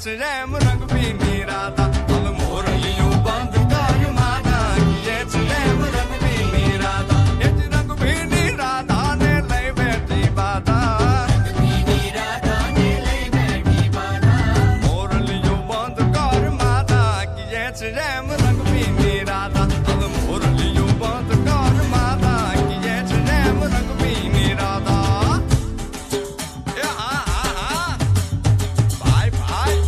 છે એમ રંગ ભીની રાધા હવે મોરલીયું બંધ કર માતા કીએ છે એમ રંગ ભીની રાધા એ જ રંગ ભીની રાધા ને લઈ બેઠી બાધા મોરલીયું બંધ કર માતા કીએ છે એમ રંગ ભીની રાધા હવે મોરલીયું બંધ કર માતા કીએ છે એમ રંગ ભીની રાધા એ હા હા હા ભાઈ ભાઈ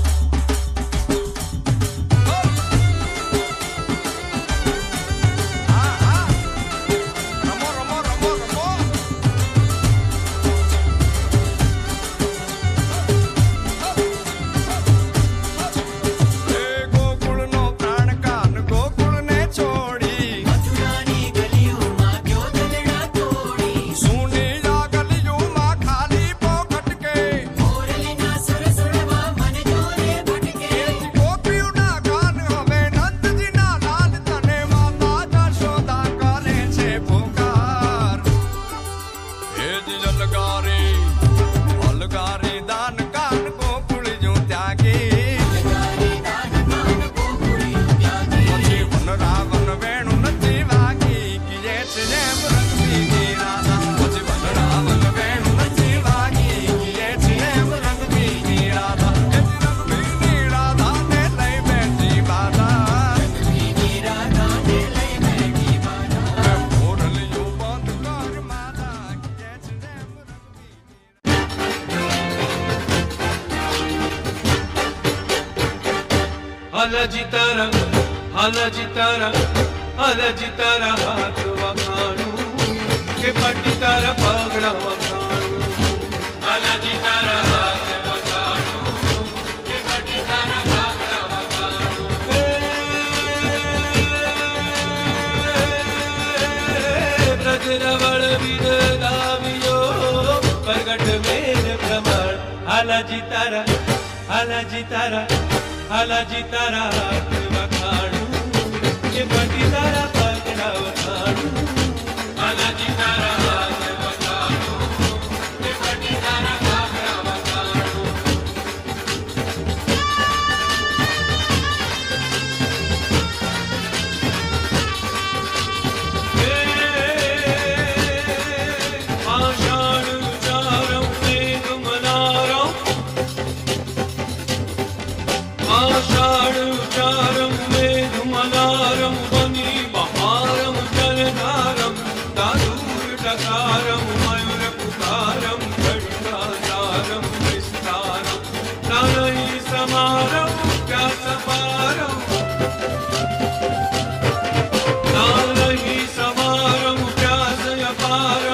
હા હા રમો રમો રમો રમો એ ગોકુળનો પ્રાણ કાન ગોકુળને છોડી સૂની આ ગલીઓમાં ખાલી પોખટ કે ગોપીઓના ગાન હવે નંદજીના લાલ તને માતા જશોદા કરે છે પુકાર એ જ જલગારી અલગારી દાન કાન ગોકુળિયું ત્યાગી પછી વન રાવણ વેણુ નથી વાગી કીએ છે એમ રંગ ભીની રાધા પછી વન રાવણ વેણુ નથી વાગી કીએ છે એમ રંગ ભીની રાધા એ જ રંગ ભીની રાધા ને લઈ બેઠી બાધા મોરલીયું બંધ કર માતા કીએ છે એમ રંગ હલજી તારા હાથ વખાણું કે પટી તારા પગલા વખાણું હલજી તારા હાથ વખાણું કે પટી તારા પગલા વખાણું બ્રજરવળ વિદ ગાવ્યો પ્રગટ મેર પ્રમાણ હલજી તારા હાથ વખાણું કે પટી તારા પગલા વખાણું હલજી તારા હાથ વખાણું કે પટી તારા પગલા વખાણું આષાઢ ચારમ મેઘમલારમ આષાઢ ચારમ મેઘમલારમ વની બહારમ જલધારમ દાદુર ટકારમ મયુર પુકારમ ઘટાધારમ વિસ્તારમ નારઈ સમારમ વ્યાસપારમ નારઈ સમારમ વ્યાસયપારમ